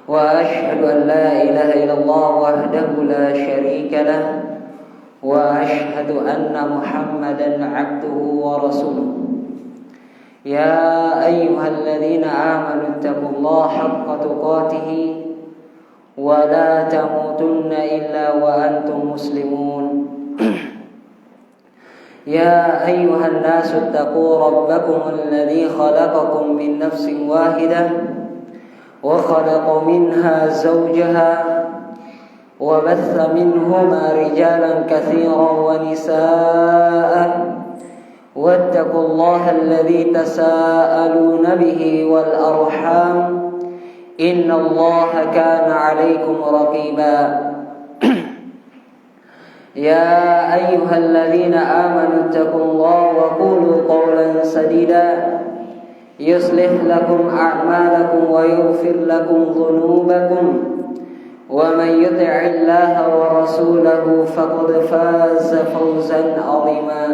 وأشهد أن لا إله إلا الله وحده لا شريك له وأشهد أن محمدا عبده ورسوله يا أيها الذين آمنوا اتقوا الله حق تقاته ولا تموتن إلا وأنتم مسلمون يا أيها الناس اتقوا ربكم الذي خلقكم من نفس واحدة وخلق منها زوجها وبث منهما رجالا كثيرا ونساء واتقوا الله الذي تساءلون به والأرحام إن الله كان عليكم رقيبا يا أيها الذين آمنوا اتقوا الله وقولوا قولا سديدا يصلح لكم أعمالكم ويغفر لكم ذنوبكم ومن يطع الله ورسوله فقد فاز فوزا عظيما.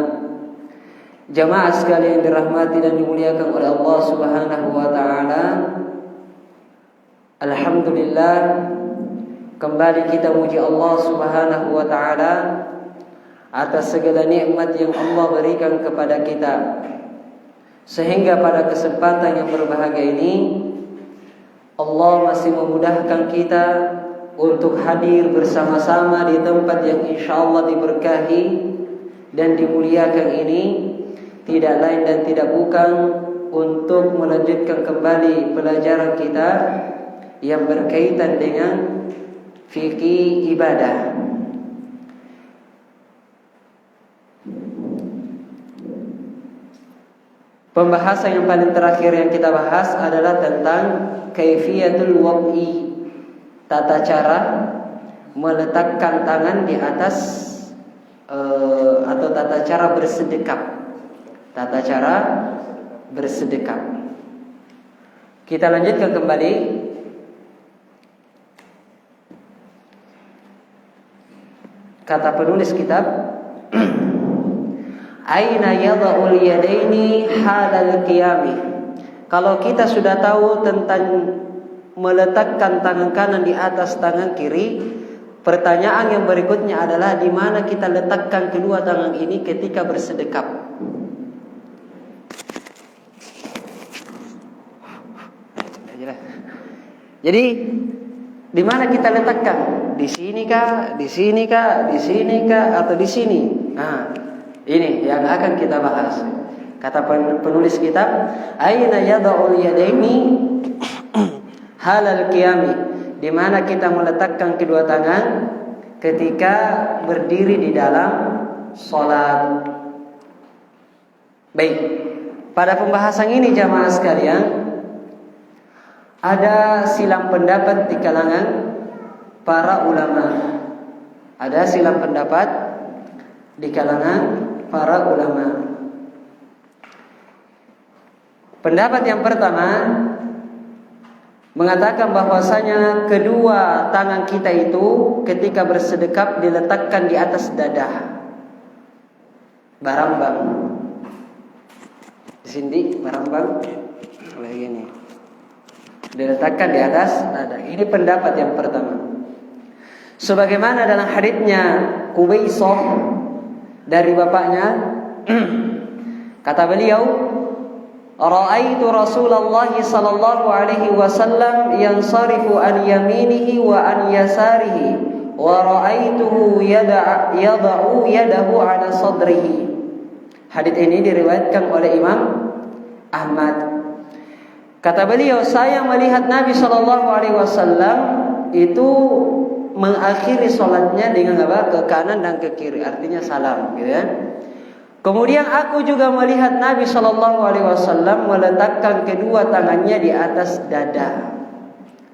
Jamaah sekalian dirahmati dan dimuliakan oleh Allah Subhanahu wa taala. Alhamdulillah, kembali kita muji Allah Subhanahu wa taala atas segala nikmat yang Allah berikan kepada kita. Sehingga pada kesempatan yang berbahagia ini Allah masih memudahkan kita untuk hadir bersama-sama di tempat yang insyaallah diberkahi dan dimuliakan ini, tidak lain dan tidak bukan untuk melanjutkan kembali pelajaran kita yang berkaitan dengan fikih ibadah. Pembahasan yang paling terakhir yang kita bahas adalah tentang kaifiyatul wad'i, tata cara meletakkan tangan di atas atau tata cara bersedekap. Tata cara bersedekap. Kita lanjutkan kembali. Kata penulis kitab, aina yada'ul yadaini halal qiyami. Kalau kita sudah tahu tentang meletakkan tangan kanan di atas tangan kiri, pertanyaan yang berikutnya adalah di mana kita letakkan kedua tangan ini ketika bersedekap. Jadi di mana kita letakkan? Di sini kah? Di sini kah? Di sini kah? Atau di sini? Nah, ini yang akan kita bahas. Kata penulis kitab, aina yada'ul yadaini halal qiyami. Di mana kita meletakkan kedua tangan ketika berdiri di dalam salat. Baik. Pada pembahasan ini jamaah sekalian, ada silang pendapat di kalangan para ulama. Ada silang pendapat di kalangan para ulama. Pendapat yang pertama mengatakan bahwasanya kedua tangan kita itu ketika bersedekap diletakkan di atas dada. Barambang. Di sini barambang oleh gini. Diletakkan di atas dada. Ini pendapat yang pertama. Sebagaimana dalam haditsnya Qubaisah dari bapaknya, kata beliau, ra'aitu Rasulullah sallallahu alaihi wasallam yansarifu an yaminihi wa an yasarihi wa ra'aituhu yada'u yadahu ala sadrihi. Hadits ini diriwayatkan oleh Imam Ahmad. Kata beliau, saya melihat Nabi sallallahu alaihi wasallam itu mengakhiri salatnya dengan apa? Ke kanan dan ke kiri, artinya salam, gitu ya. Kemudian aku juga melihat Nabi sallallahu alaihi wasallam meletakkan kedua tangannya di atas dada.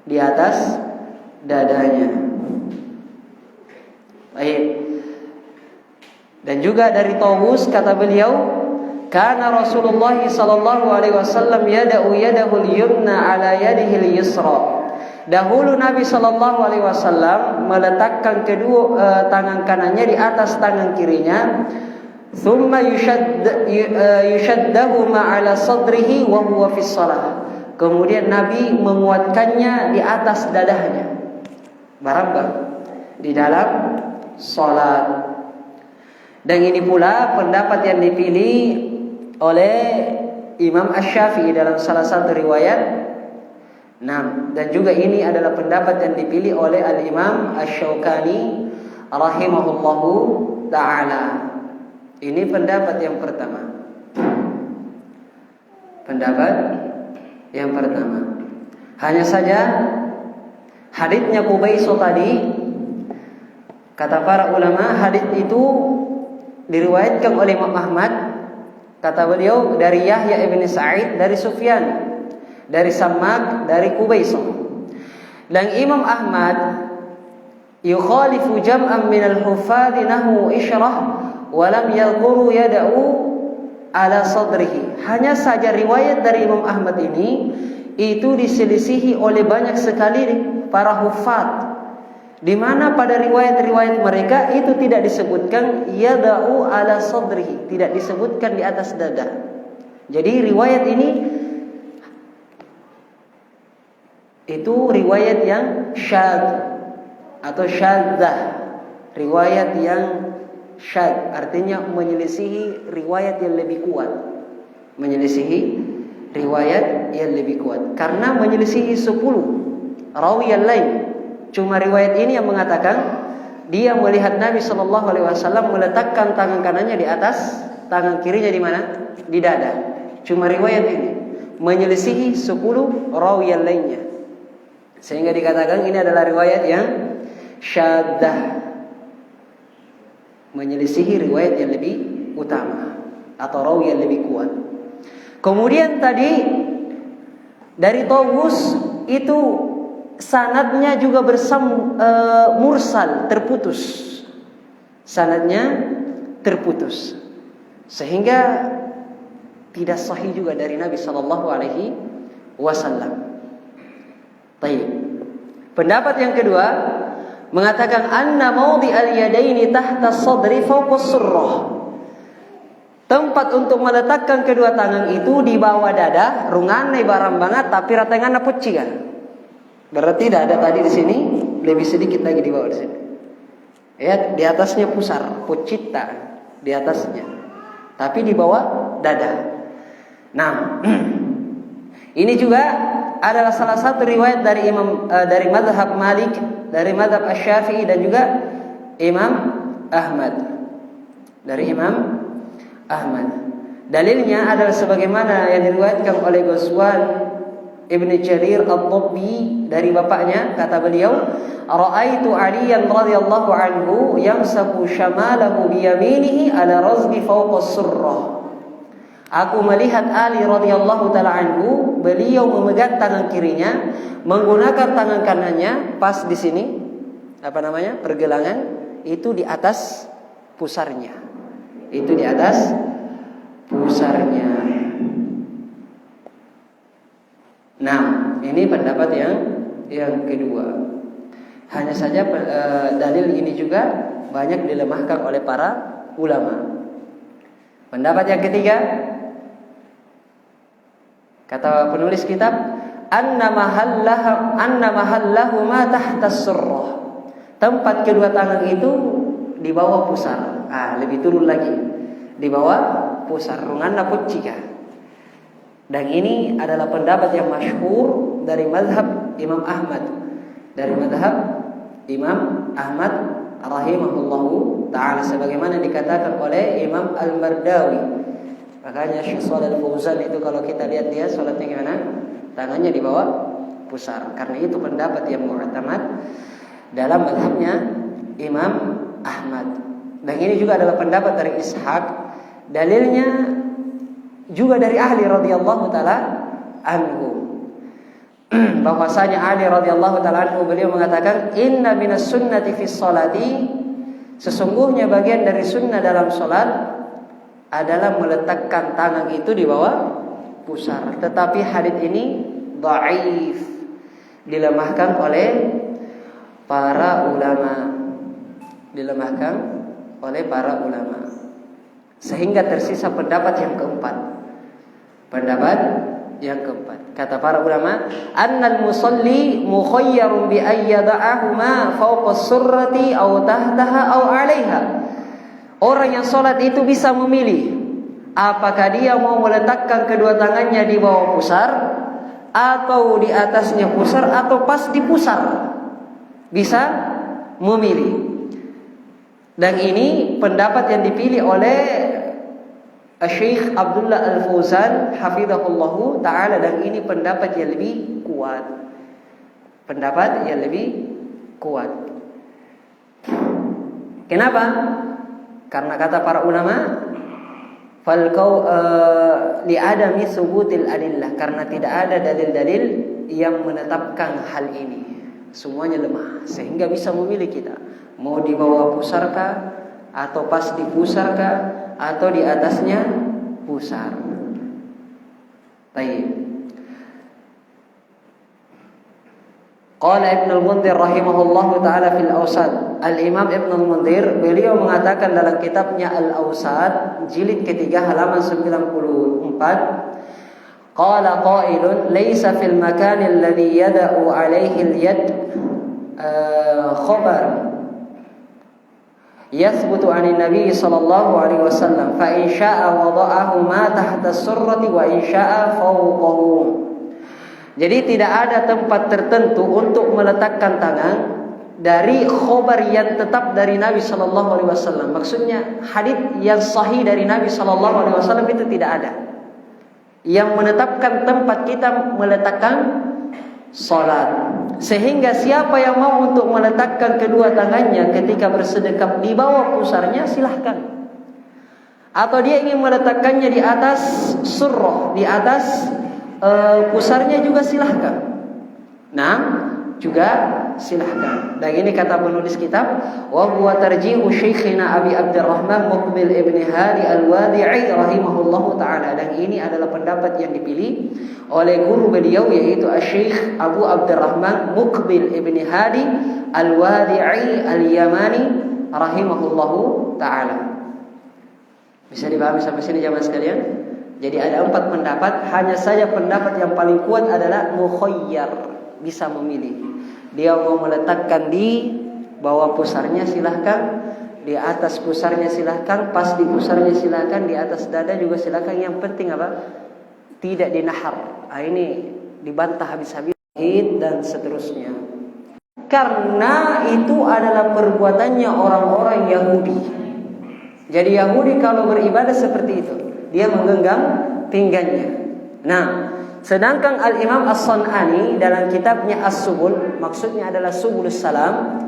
Di atas dadanya. Baik. Dan juga dari Tawus kata beliau, kana Rasulullah sallallahu alaihi wasallam yada'u yadahu al-yumna ala yadihi al-yusra. Dahulu Nabi sallallahu alaihi wasallam meletakkan kedua tangan kanannya di atas tangan kirinya. Thumma yushaddahuma ala sadrihi wa huwa fi shalah. Kemudian Nabi menguatkannya di atas dadahnya. Barang di dalam salat. Dan ini pula pendapat yang dipilih oleh Imam Asy-Syafi'i dalam salah satu riwayat. Nah, dan juga ini adalah pendapat yang dipilih oleh Al-Imam Asy-Syaukani rahimahullahu ta'ala. Ini pendapat yang pertama. Pendapat yang pertama. Hanya saja haditsnya Qubaiso tadi, kata para ulama, hadits itu diriwayatkan oleh Imam Ahmad. Kata beliau dari Yahya ibn Sa'id, dari Sufyan, dari Sammak, dari Qubaiso. Dan Imam Ahmad yukhalifu jam'an min al-huffaz nahu isyrah wa lam yadhkuru yad'u ala sadrihi. Hanya saja riwayat dari Imam Ahmad ini itu diselisihi oleh banyak sekali para huffaz, di mana pada riwayat-riwayat mereka itu tidak disebutkan yad'u ala sadrihi, tidak disebutkan di atas dada. Jadi riwayat ini itu riwayat yang syadz atau syadzah, riwayat yang syadz, artinya menyelisihi riwayat yang lebih kuat, menyelisihi riwayat yang lebih kuat, karena menyelisihi 10 rawi yang lain. Cuma riwayat ini yang mengatakan dia melihat Nabi SAW meletakkan tangan kanannya di atas, tangan kirinya di mana? Di dada. Cuma riwayat ini menyelisihi 10 rawi yang lainnya, sehingga dikatakan ini adalah riwayat yang syadzah, menyelisihi riwayat yang lebih utama atau rawi yang lebih kuat. Kemudian tadi dari Tawus itu sanadnya juga mursal, terputus. Sanadnya terputus, sehingga tidak sahih juga dari Nabi sallallahu alaihi wasallam. Baik. Pendapat yang kedua mengatakan anna maudhi al-yadaini tahta sadri fawqa surrah. Tempat untuk meletakkan kedua tangan itu di bawah dada, runganai barang banget tapi ratenganna pucciga. Berarti dada tadi di sini lebih sedikit lagi di bawah di sini. Ya, di atasnya pusar, pucita di atasnya. Tapi di bawah dada. Nah, ini juga adalah salah satu riwayat dari dari mazhab Malik, dari mazhab Asy-Syafi'i dan juga Imam Ahmad. Dari Imam Ahmad. Dalilnya adalah sebagaimana yang diriwayatkan oleh Ghazwan Ibn Jarir At-Tabbi dari bapaknya, kata beliau, "Ra'aitu Aliyan radhiyallahu anhu yamsaku syamalahu bi yaminihi ala razmi fawqa surrah." Aku melihat Ali radhiyallahu taala anhu, beliau memegang tangan kirinya, menggunakan tangan kanannya pas di sini, pergelangan itu di atas pusarnya. Itu di atas pusarnya. Nah, ini pendapat yang kedua. Hanya saja dalil ini juga banyak dilemahkan oleh para ulama. Pendapat yang ketiga, kata penulis kitab, anna mahallahu ma tahta surrah. Tempat kedua tangan itu di bawah pusar. Lebih turun lagi. Di bawah pusar, runganna puccika. Dan ini adalah pendapat yang masyhur dari mazhab Imam Ahmad. Dari mazhab Imam Ahmad rahimahullahu ta'ala, sebagaimana dikatakan oleh Imam Al-Mardawi. Makanya Syekh Shalih Al-Fauzan itu kalau kita lihat dia salatnya gimana? Tangannya di bawah pusar. Karena itu pendapat yang mu'tamad dalam mazhabnya Imam Ahmad. Dan ini juga adalah pendapat dari Ishaq. Dalilnya juga dari Ali radhiyallahu taala anhu. Bahwasanya Ali radhiyallahu taala anhu beliau mengatakan, "Inna minas sunnati fis sholati", sesungguhnya bagian dari sunnah dalam salat adalah meletakkan tangan itu di bawah pusar. Tetapi hadits ini dhaif, dilemahkan oleh para ulama. Dilemahkan oleh para ulama. Sehingga tersisa pendapat yang keempat. Pendapat Yang keempat, kata para ulama, annal musalli mukhayyarun bi ayyada'ahuma fawqa as-surrati aw tahtaha aw 'alaiha. Orang yang salat itu bisa memilih apakah dia mau meletakkan kedua tangannya di bawah pusar atau di atasnya pusar atau pas di pusar. Bisa memilih. Dan ini pendapat yang dipilih oleh Syekh Abdullah Al-Fauzan hafizahullahu taala, dan ini pendapat yang lebih kuat. Pendapat yang lebih kuat. Kenapa? Karena kata para ulama, li'adami subutil adillah, karena tidak ada dalil-dalil yang menetapkan hal ini. Semuanya lemah sehingga bisa memilih kita mau di bawah pusarkah atau pas di pusarkah atau di atasnya pusar. Baik. Qala Ibn al-Mundhir rahimahullahu taala fil Awsat. Al-Imam Ibn al-Mundhir beliau mengatakan dalam kitabnya Al-Awsat jilid ketiga halaman 94, qala qailun laysa fil makan alladhi yada'u alayhi al-yad khabar yathbutu 'ani Nabi sallallahu alaihi wasallam fa in syaa'a wada'ahu ma tahta as-surrati wa in syaa'a fawqahu. Jadi tidak ada tempat tertentu untuk meletakkan tangan dari khobar yang tetap dari Nabi sallallahu alaihi wasallam. Maksudnya hadis yang sahih dari Nabi sallallahu alaihi wasallam itu tidak ada yang menetapkan tempat kita meletakkan salat. Sehingga siapa yang mau untuk meletakkan kedua tangannya ketika bersedekap di bawah pusarnya silahkan. Atau dia ingin meletakkannya di atas surrah, di atas pusarnya juga silahkan. Nah, juga silahkan. Dan ini kata penulis kitab, wa huwa tarjihu Syekhina Abi Abdurrahman Muqbil ibn Hadi Al-Wadi'i rahimahullahu taala. Dan ini adalah pendapat yang dipilih oleh guru beliau yaitu Syekh Abu Abdurrahman Muqbil ibn Hadi Al-Wadi'i Al-Yamani rahimahullahu taala. Bisa dipahami sampai sini jamaah sekalian? Jadi ada 4 pendapat, hanya saja pendapat yang paling kuat adalah mukhayyar, bisa memilih. Dia mau meletakkan di bawah pusarnya silahkan, di atas pusarnya silahkan, pas di pusarnya silahkan, di atas dada juga silahkan. Yang penting apa? Tidak dinahar. Ini dibantah habis-habis dan seterusnya. Karena itu adalah perbuatannya orang-orang Yahudi. Jadi Yahudi kalau beribadah seperti itu, dia menggenggam pinggangnya. Nah, sedangkan Al-Imam As-San'ani dalam kitabnya As-Subul, maksudnya adalah Subulus Salam,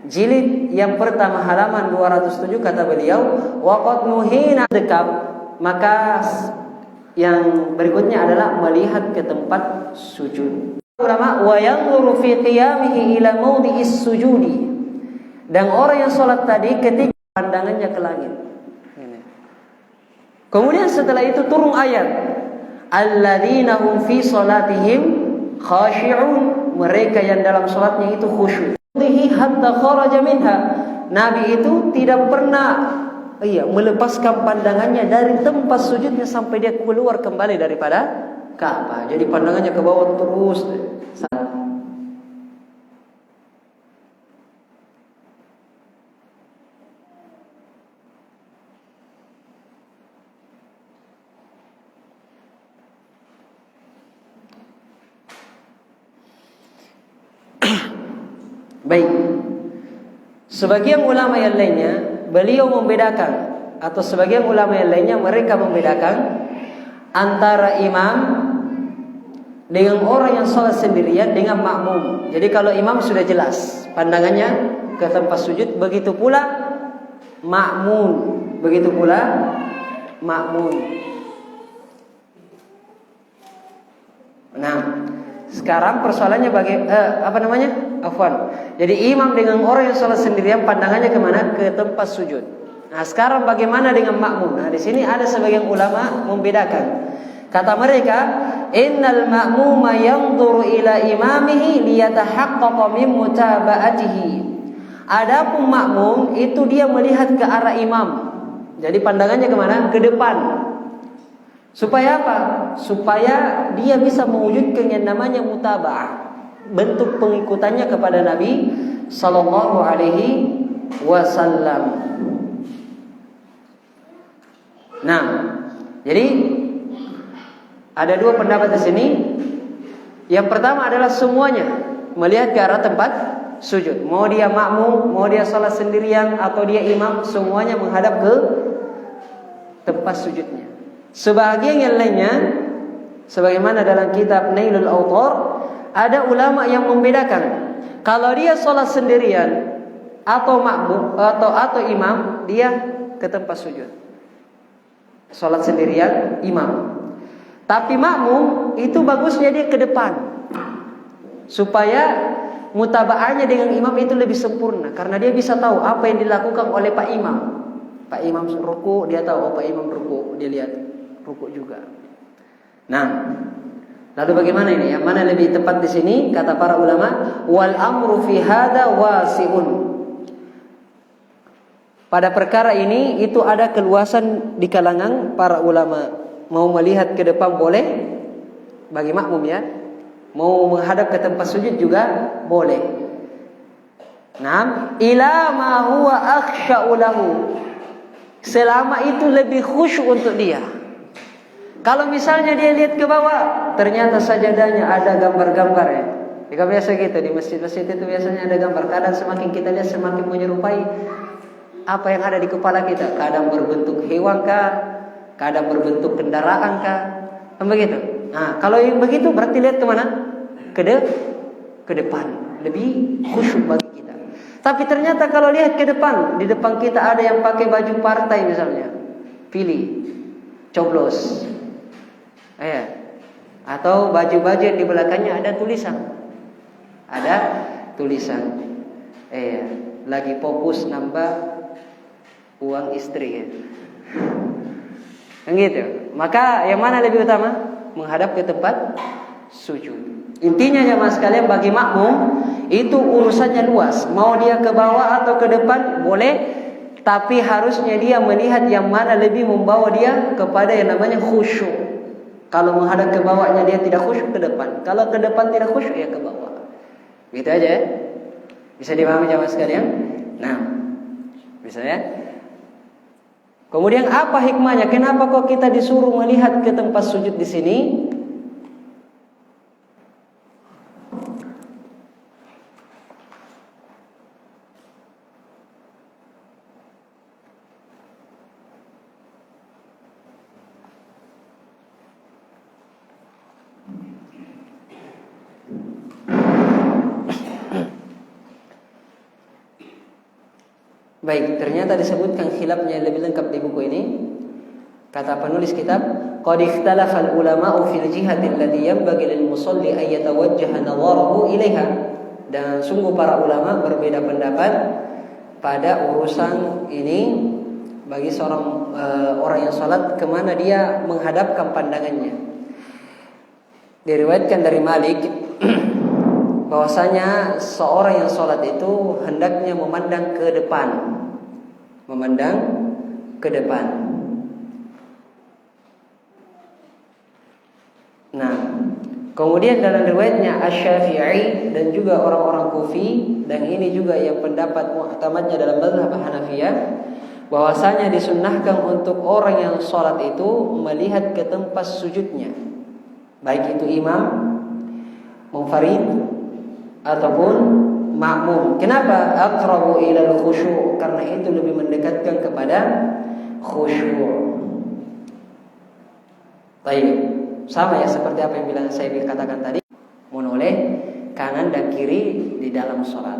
jilid yang pertama halaman 207, kata beliau, wa qad nuhina dekap, maka yang berikutnya adalah melihat ke tempat sujud. Ulama wa yanzuru fi qiyamihi ila mawdi'is sujudi. Dan orang yang salat tadi ketika pandangannya ke langit. Kemudian setelah itu turun ayat, alladzina hum fi salatihim khashi'un, mereka yang dalam salatnya itu khusyuk. Hatta kharaja minha, Nabi itu tidak pernah melepaskan pandangannya dari tempat sujudnya sampai dia keluar kembali daripada Ka'bah. Jadi pandangannya ke bawah terus. Baik. Sebagian ulama yang lainnya beliau membedakan, atau sebagian ulama yang lainnya mereka membedakan antara imam dengan orang yang sholat sendirian dengan makmum. Jadi kalau imam sudah jelas pandangannya ke tempat sujud, begitu pula makmum. Begitu pula makmum. Nah, sekarang persoalannya Jadi imam dengan orang yang sholat sendirian pandangannya kemana? Ke tempat sujud. Nah, sekarang bagaimana dengan makmum? Nah, di sini ada sebagian ulama membedakan. Kata mereka, innal ma'muma yanzuru ila imamihi liyatahaqqaqa min mutaba'atihi. Adapun makmum itu dia melihat ke arah imam. Jadi pandangannya kemana? Ke depan. Supaya apa? Supaya dia bisa mewujudkan yang namanya mutaba'ah, bentuk pengikutannya kepada Nabi sallallahu alaihi wasallam. Nah, jadi ada dua pendapat di sini. Yang pertama adalah semuanya melihat ke arah tempat sujud. Mau dia makmum, mau dia salat sendirian atau dia imam, semuanya menghadap ke tempat sujudnya. Sebagian yang lainnya, sebagaimana dalam kitab Nailul Awtar, ada ulama yang membedakan. Kalau dia salat sendirian atau makmum atau imam, dia ke tempat sujud. Salat sendirian, imam. Tapi makmum itu bagusnya dia ke depan, supaya mutaba'ahnya dengan imam itu lebih sempurna, karena dia bisa tahu apa yang dilakukan oleh Pak Imam. Pak Imam ruku, dia tahu, oh Pak Imam ruku, dia lihat ruku juga. Nah, lalu bagaimana ini? Yang mana lebih tepat di sini? Kata para ulama, wal amru fi hada wasi'un. Pada perkara ini itu ada keluasan di kalangan para ulama. Mau melihat ke depan boleh bagi makmum ya. Mau menghadap ke tempat sujud juga boleh. Nah, ila ma huwa akhsha'u lahu. Selama itu lebih khusyuk untuk dia. Kalau misalnya dia lihat ke bawah, ternyata sajadahnya ada gambar-gambar ya. Jika biasa gitu di masjid-masjid itu biasanya ada gambar. Kadang semakin kita lihat semakin menyerupai apa yang ada di kepala kita. Kadang berbentuk hewan kah, kadang berbentuk kendaraan kah, kan begitu. Nah, kalau yang begitu berarti lihat kemana? Ke depan, lebih khusyuk bagi kita. Tapi ternyata kalau lihat ke depan, di depan kita ada yang pakai baju partai misalnya, pilih, coblos. Atau baju-baju yang di belakangnya ada tulisan. Lagi fokus nambah uang istri ya. Gitu. Maka yang mana lebih utama? Menghadap ke tempat sujud. Intinya jemaah sekalian, bagi makmum itu urusannya luas. Mau dia ke bawah atau ke depan boleh, tapi harusnya dia melihat yang mana lebih membawa dia kepada yang namanya khusyuk. Kalau menghadap ke bawahnya dia tidak khusyuk, ke depan. Kalau ke depan tidak khusyuk, ya ke bawah. Gitu aja ya. Bisa dipahami jemaah sekalian? Nah, bisa ya. Kemudian apa hikmahnya? Kenapa kok kita disuruh melihat ke tempat sujud di sini? Baik, ternyata disebutkan khilafnya lebih lengkap di buku ini. Kata penulis kitab, qad ikhtalafa al-ulama'u fil jihati allati yanbaghi lil musalli an yatawajjaha nadharahu ilaiha. Dan sungguh para ulama berbeda pendapat pada urusan ini bagi seorang orang yang salat kemana dia menghadapkan pandangannya. Diriwayatkan dari Malik bahwasanya seorang yang salat itu hendaknya memandang ke depan. Nah, kemudian dalam riwayatnya Asy-Syafi'i dan juga orang-orang Kufi, dan ini juga yang pendapat mu'tamadnya dalam mazhab Hanafiyah, bahwasanya disunnahkan untuk orang yang salat itu melihat ke tempat sujudnya, baik itu imam, munfarid ataupun makmum. Kenapa? Aqrabu ilal khusyuk, karena itu lebih mendekatkan kepada khusyuk. Baik, sama ya seperti apa yang bilang saya katakan tadi, menoleh kanan dan kiri di dalam sholat.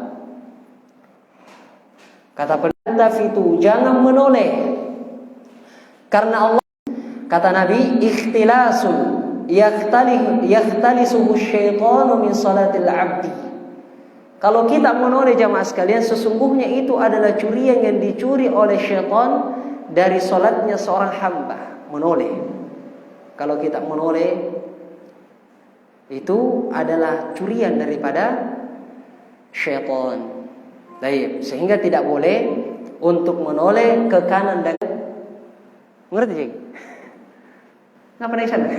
Kata pendapat itu jangan menoleh, karena Allah, kata Nabi, ikhtilasun yaktalisuhu syaitanu min salatil abdi. Kalau kita menoleh jamaah sekalian, sesungguhnya itu adalah curian yang dicuri oleh syaitan dari solatnya seorang hamba. Menoleh. Kalau kita menoleh, itu adalah curian daripada syaitan. Baik, sehingga tidak boleh untuk menoleh ke kanan dan, mengerti? Nggak pernah isyarat?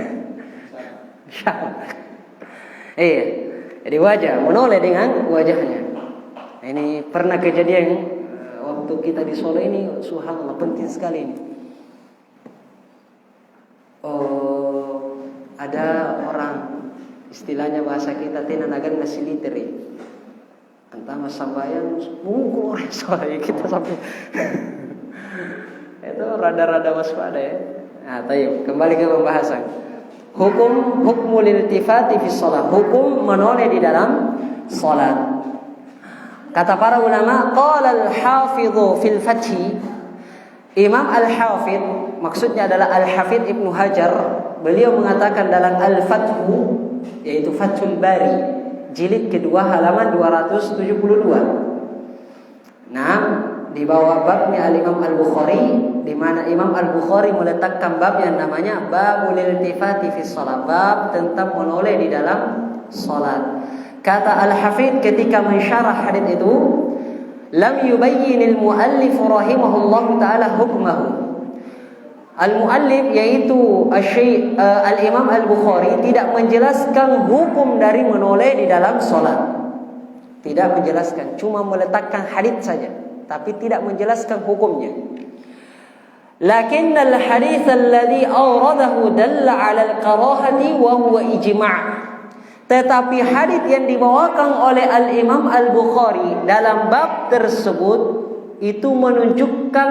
Iya. Jadi wajah menoleh dengan wajahnya. Ini pernah kejadian waktu kita di Solo ini, subhanallah penting sekali ini. Oh, ada orang istilahnya bahasa kita tinanagan nasi literi. Entah mas sambayan mungkul orang soalnya kita sampai itu rada-rada waspada ya. Nah, tayyib, kembali ke pembahasan. Hukmul iltifati fi shalah, hukum menoleh di dalam salat. Kata para ulama, qala al-hafidhu fil fathi, Imam al-Hafidh, maksudnya adalah Al-Hafidh Ibnu Hajar, beliau mengatakan dalam Al-Fathu, yaitu Fathul Bari, jilid kedua halaman 272. Nah, di bawah babnya Al-Imam Al-Bukhari, di mana Imam Al-Bukhari meletakkan bab yang namanya Babul Iltifati fi shalah, bab tentang menoleh di dalam salat. Kata Al-Hafidh ketika mensyarah hadits itu, lam yubayyinil muallif rahimahullah taala hukmahu. Al-muallif yaitu Al-Imam Al-Bukhari tidak menjelaskan hukum dari menoleh di dalam salat. Tidak menjelaskan, cuma meletakkan hadits saja, tapi tidak menjelaskan hukumnya. Lakinnal hadits alladhi awradahu dalla 'ala al-karahati wa huwa ijma'. Tetapi hadits yang dibawakan oleh Al-Imam Al-Bukhari dalam bab tersebut itu menunjukkan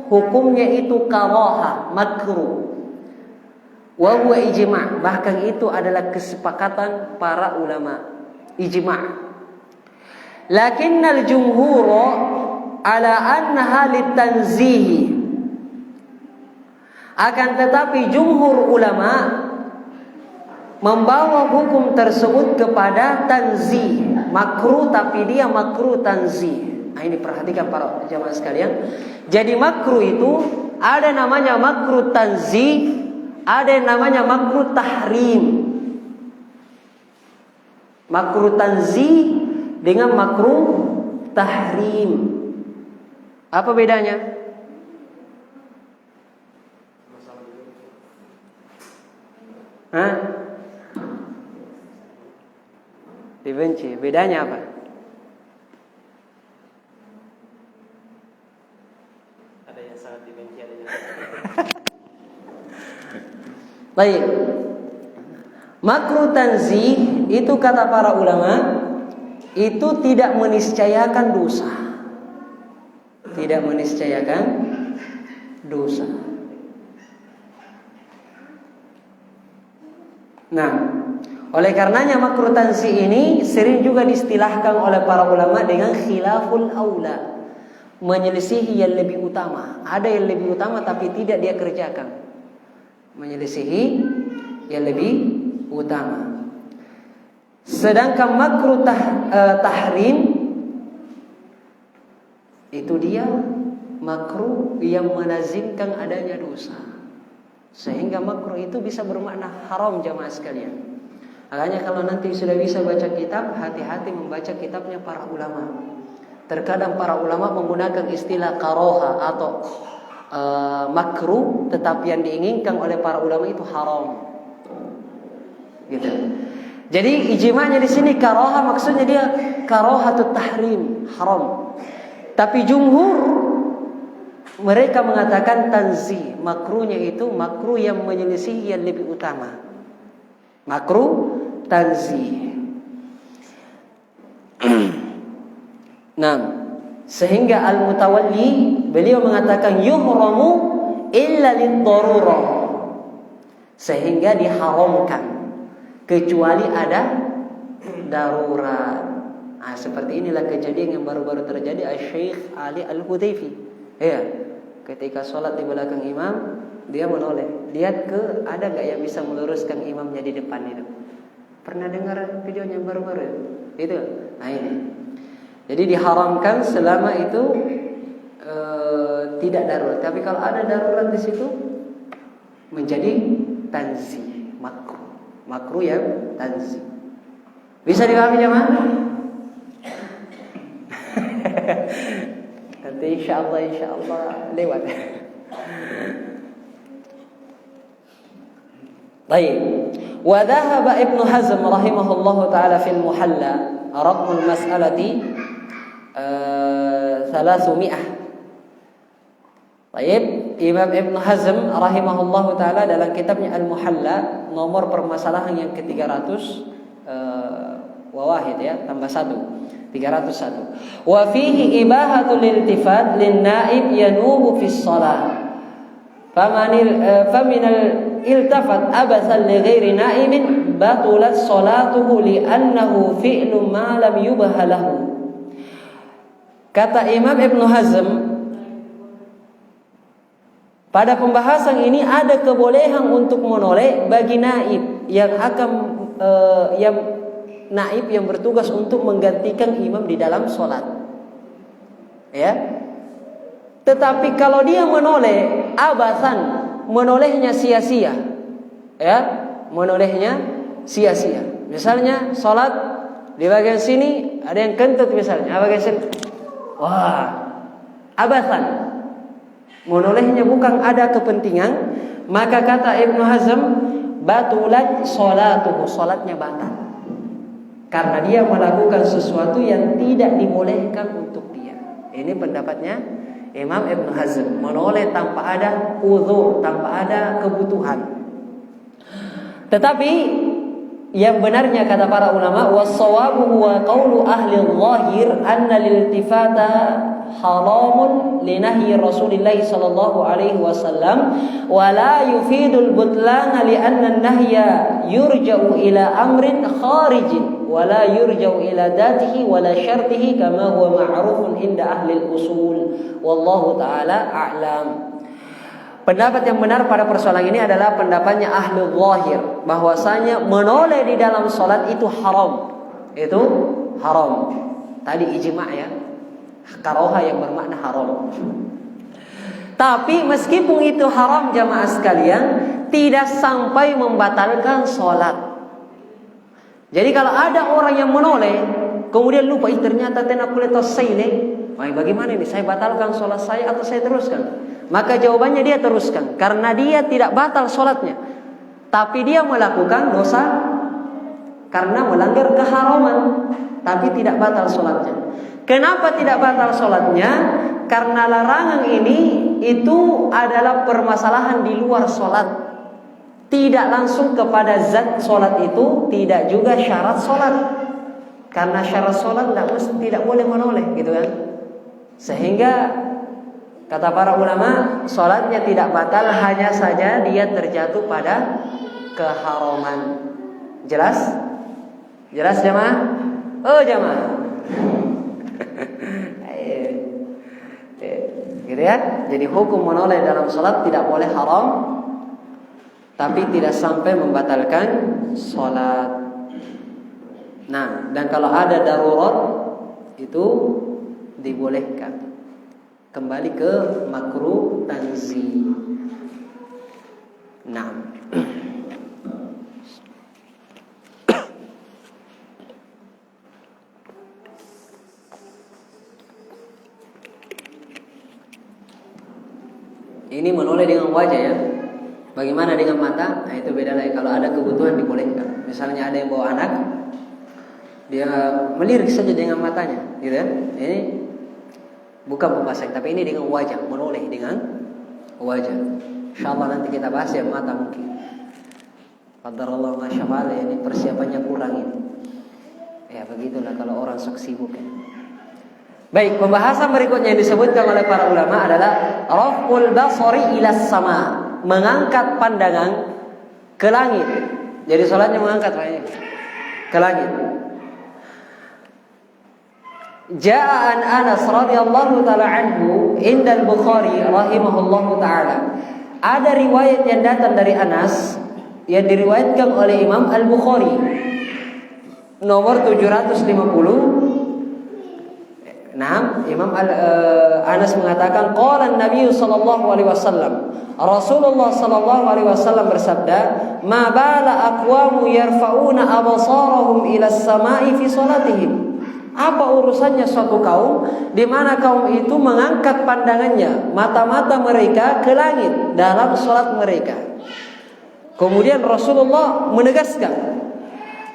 hukumnya itu karahah, makruh. Wa huwa ijma', bahkan itu adalah kesepakatan para ulama, ijma'. Lakinnal jumhur ala annaha litanzih. Akan tetapi jumhur ulama membawa hukum tersebut kepada tanzih, makruh, tapi dia makruh tanzih. Nah, ini perhatikan para jamaah sekalian. Jadi makruh itu ada namanya makruh tanzih, ada yang namanya makruh tahrim. Makruh tanzih dengan makruh tahrim. Apa bedanya? Hah? Dibenci. Bedanya apa? Ada yang sangat dibenci, ada yang baik. Makruh tanzih itu kata para ulama itu tidak meniscayakan dosa. Tidak meniscayakan dosa. Nah, oleh karenanya makruh tanzih ini sering juga diistilahkan oleh para ulama dengan khilaful aula, menyelisihi yang lebih utama. Ada yang lebih utama tapi tidak dia kerjakan, menyelisihi yang lebih utama. Sedangkan makruh tahrim itu dia makruh yang melazimkan adanya dosa, sehingga makruh itu bisa bermakna haram jamaah sekalian. Makanya kalau nanti sudah bisa baca kitab, hati-hati membaca kitabnya para ulama. Terkadang para ulama menggunakan istilah karoha atau makruh, tetapi yang diinginkan oleh para ulama itu haram. Gitu. Jadi ijma'nya di sini karoha, maksudnya dia karohatut tahrim, haram. Tapi jumhur mereka mengatakan tanzih, makruhnya itu makruh yang menyelisih yang lebih utama. Makruh tanzih. Nah, sehingga Al-Mutawalli beliau mengatakan yuhramu illa lid-darurah, sehingga diharamkan kecuali ada darurat. Nah, seperti inilah kejadian yang baru-baru terjadi Syekh Ali Al-Hudayfi. Ya, ketika sholat di belakang imam, dia menoleh, lihat ke ada gak yang bisa meluruskan imamnya di depan itu. Pernah dengar videonya baru-baru itu? Nah ini. Jadi diharamkan selama itu tidak darurat. Tapi kalau ada darurat di situ menjadi tanzih, makruh. Makruh ya tanzih. Bisa dipahami jemaah? Nanti insyaallah lewat. Baik. Wa dhahaba Ibnu Hazm rahimahullahu taala fil Muhalla raqmul mas'alati 300. Baik, Imam Ibnu Hazm rahimahullahu taala dalam kitabnya Al-Muhalla nomor permasalahan yang ke-300 wawahid ya, tambah 1. 301. Wa fihi ibahatul iltifat lin naib yanubu fis shalah. Faminal iltafat abathan li ghairi naibin batulat salatuhu li'annahu fi'lu ma lam yubah lahu. Kata Imam Ibnu Hazm, pada pembahasan ini ada kebolehan untuk menoleh bagi naib yang akan yang naib yang bertugas untuk menggantikan imam di dalam sholat. Ya. Tetapi kalau dia menoleh abasan, menolehnya sia-sia. Ya, menolehnya sia-sia. Misalnya sholat di bagian sini ada yang kentut misalnya, bagian sini. Wah, abasan. Menolehnya bukan ada kepentingan, maka kata Ibnu Hazm, batulat sholatuhu, sholatnya batal. Karena dia melakukan sesuatu yang tidak dibolehkan untuk dia. Ini pendapatnya Imam Ibnu Hazm, menoleh tanpa ada uzur, tanpa ada kebutuhan. Tetapi yang benarnya kata para ulama, was-shawabu wa qawlu ahli adh-dhahir anna lil-iltifata haramun li nahyi Rasulillah sallallahu alaihi wasallam wa la yufidul butlana li anna an-nahya yurja'u ila amrin kharijin wa la yurja'u ila datihi wa la syartihi kama huwa ma'rufun inda ahli al-usul wallahu ta'ala a'lam. Pendapat yang benar pada persoalan ini adalah pendapatnya ahlu zahir, bahwasanya menoleh di dalam salat itu haram. Itu haram. Tadi ijma' ya. Karoha yang bermakna haram. Tapi meskipun itu haram jamaah sekalian, tidak sampai membatalkan salat. Jadi kalau ada orang yang menoleh kemudian lupa, ternyata tena kuleto saile, bagaimana ini, saya batalkan salat saya atau saya teruskan? Maka jawabannya dia teruskan, karena dia tidak batal sholatnya, tapi dia melakukan dosa karena melanggar keharaman, tapi tidak batal sholatnya. Kenapa tidak batal sholatnya? Karena larangan ini itu adalah permasalahan di luar sholat, tidak langsung kepada zat sholat itu, tidak juga syarat sholat. Karena syarat sholat tidak boleh menoleh, gitu kan? Sehingga kata para ulama, sholatnya tidak batal, hanya saja dia terjatuh pada keharaman. Jelas? Jelas jamaah? Oh jamaah. Gitu ya. Jadi hukum menoleh dalam sholat tidak boleh haram, tapi tidak sampai membatalkan sholat. Nah, dan kalau ada darurat itu dibolehkan. Kembali ke makruh tanzih. Nah, ini menoleh dengan wajah ya. Bagaimana dengan mata? Nah itu beda lagi. Kalau ada kebutuhan dibolehkan. Misalnya ada yang bawa anak, dia melirik saja dengan matanya, gitu ya. Ini bukan membasahi, tapi ini dengan wajah, menoleh dengan wajah. Insyaallah nanti kita bahas yang mata mungkin. Qadarullah masyaallah, ini persiapannya kurang ini. Ya begitulah kalau orang sok sibuk ya. Baik, pembahasan berikutnya yang disebutkan oleh para ulama adalah raf'ul basari ila sama, mengangkat pandangan ke langit. Jadi salatnya mengangkat ke langit. Ja'a an Anas radhiyallahu taala anhu inda al-Bukhari rahimahullahu taala. Ada riwayat yang datang dari Anas yang diriwayatkan oleh Imam Al-Bukhari nomor 750. Nah, Imam Anas mengatakan qala an-nabiy sallallahu alaihi wasallam, Rasulullah sallallahu alaihi wasallam bersabda, "Ma bala aqwamu yarfa'una absarahum ila as-sama'i fi salatihim." Apa urusannya suatu kaum di mana kaum itu mengangkat pandangannya, mata-mata mereka ke langit dalam salat mereka. Kemudian Rasulullah menegaskan,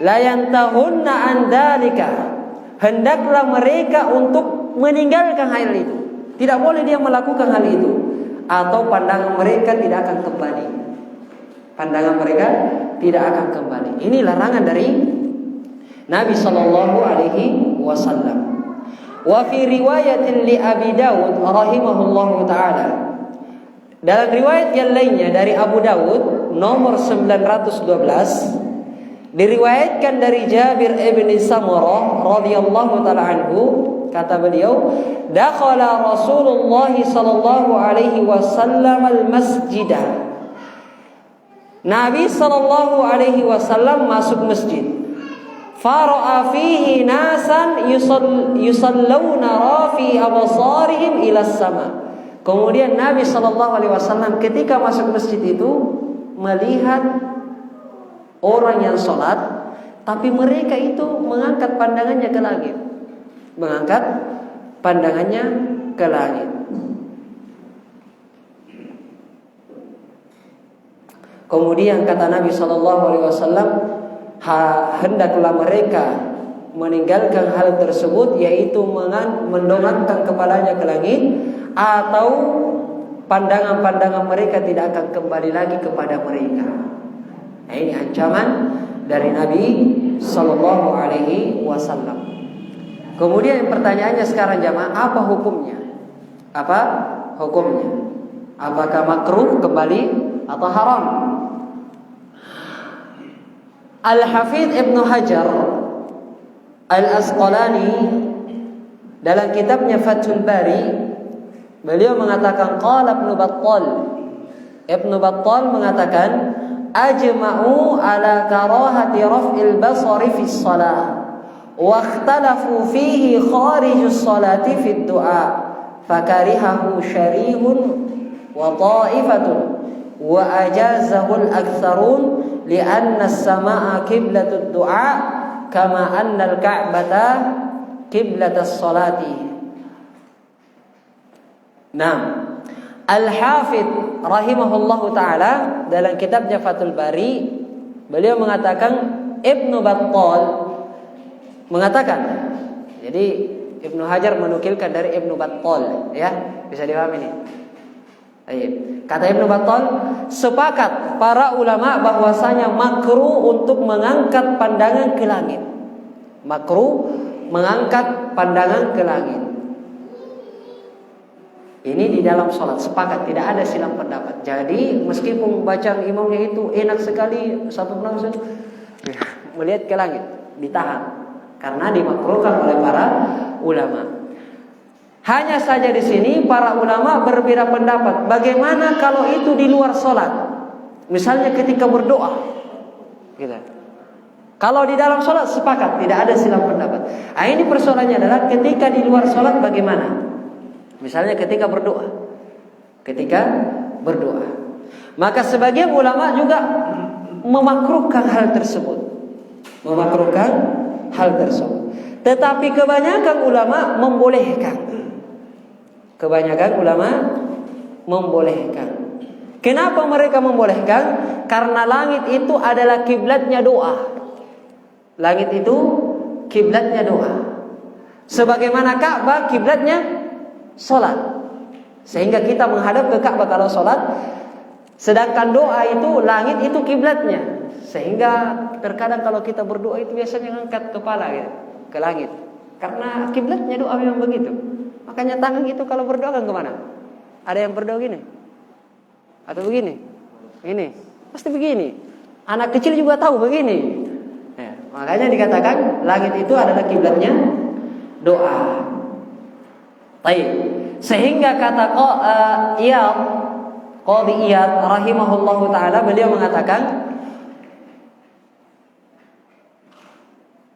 la yantahunna an dzalika, hendaklah mereka untuk meninggalkan hal itu. Tidak boleh dia melakukan hal itu, atau pandangan mereka tidak akan kembali. Pandangan mereka tidak akan kembali. Ini larangan dari Nabi sallallahu alaihi wasallam. Wa fi riwayatin li Abi Dawud rahimahullahu taala. Dalam riwayat yang lainnya dari Abu Dawud nomor 912 diriwayatkan dari Jabir ibn Samurah radhiyallahu taala anhu, kata beliau, dakhala Rasulullah sallallahu alaihi wasallam al-masjidah. Nabi sallallahu alaihi wasallam masuk masjid. Fara'a fihi nasan yusalluna rafi absarihim ila sama. Kemudian Nabi sallallahu alaihi wasallam ketika masuk masjid itu melihat orang yang sholat, tapi mereka itu mengangkat pandangannya ke langit. Mengangkat pandangannya ke langit. Kemudian kata Nabi sallallahu alaihi wasallam, hendaklah mereka meninggalkan hal tersebut, yaitu mendongakkan kepalanya ke langit, atau pandangan-pandangan mereka tidak akan kembali lagi kepada mereka. Nah, ini ancaman dari Nabi sallallahu alaihi wasallam. Kemudian pertanyaannya sekarang jamaah, apa hukumnya? Apa hukumnya? Apakah makruh kembali atau haram? Al-Hafidz Ibnu Hajar Al-Asqalani dalam kitabnya Fathul Bari, beliau mengatakan qala Ibnu Battal. Ibnu Battal mengatakan ajma'u ala karahati raf'il basari fi shalah wa ikhtalafu fihi kharijus salati fi du'a fakarihahu syarihun wa ta'ifatun wa ajazahu al-aktsarun li'anna as-samaa'a qiblatud du'a kama anna al-ka'bata qiblatas salati. Nah, Al-Hafidz rahimahullahu taala dalam kitabnya Fathul Bari, beliau mengatakan, Ibnu Battal mengatakan, jadi Ibnu Hajar menukilkan dari Ibnu Battal, ya, bisa dipahami ini. Kata Ibnu Battal, sepakat para ulama bahwasanya makruh untuk mengangkat pandangan ke langit. Makruh mengangkat pandangan ke langit. Ini di dalam sholat sepakat, tidak ada silang pendapat. Jadi meskipun bacaan imamnya itu enak sekali, satu penafsir melihat ke langit, ditahan karena dimakruhkan oleh para ulama. Hanya saja di sini para ulama berbeda pendapat. Bagaimana kalau itu di luar sholat? Misalnya ketika berdoa, gitu. Kalau di dalam sholat sepakat, tidak ada silang pendapat. Nah, ini persoalannya adalah ketika di luar sholat bagaimana? Misalnya ketika berdoa. Maka sebagian ulama juga memakruhkan hal tersebut. Tetapi kebanyakan ulama membolehkan. Kenapa mereka membolehkan? Karena langit itu adalah kiblatnya doa. Sebagaimana Ka'bah kiblatnya sholat. Sehingga kita menghadap ke Ka'bah kalau sholat. Sedangkan doa itu, langit itu kiblatnya. Sehingga terkadang kalau kita berdoa itu biasanya angkat kepala gitu, ke langit. Karena kiblatnya doa memang begitu. Makanya tangan itu kalau berdoa kan kemana? Ada yang berdoa gini? Atau begini? Ini pasti begini. Anak kecil juga tahu begini. Ya, makanya dikatakan langit itu adalah kiblatnya doa. Baik. Sehingga kata Qadhi Iyad rahimahullahu taala, beliau mengatakan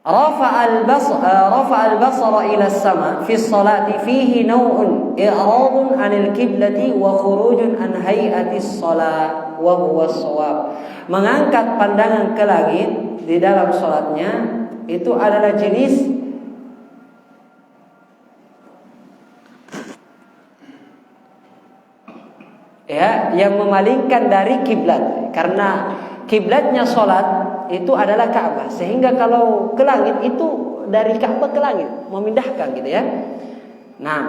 rafa al-basara ila as-sama fi as-salati fihi naw'un i'radun 'anil qiblati wa khurujun an hay'ati as-salat wa huwa as-shawab. Mengangkat pandangan ke langit di dalam salatnya itu adalah jenis yang memalingkan dari kiblat. Karena kiblatnya sholat itu adalah Ka'bah, sehingga kalau ke langit itu dari Ka'bah ke langit, memindahkan gitu ya. Nah,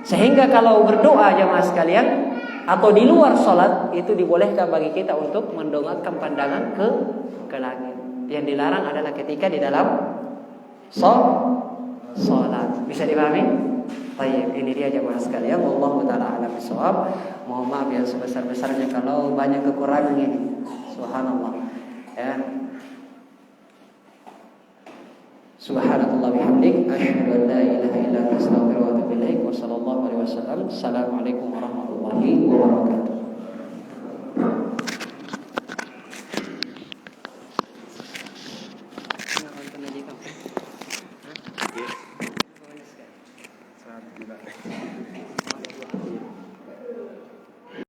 sehingga kalau berdoa jamaah sekalian atau di luar sholat itu dibolehkan bagi kita untuk mendongakkan pandangan ke langit. Yang dilarang adalah ketika di dalam sholat. Bisa dipahami? Baik, ini dia jemaah sekalian. Wallahu taala a'lam bishawab. Mohon maaf yang sebesar-besarnya kalau banyak kekurangan ini. Subhanallah. Ya. Subhanakallah bihamdik asyhadu an la ilaha illa anta astaghfiruka wa atubu ilaik. Wa sallallahu alaihi wasallam. Assalamualaikum warahmatullahi wabarakatuh.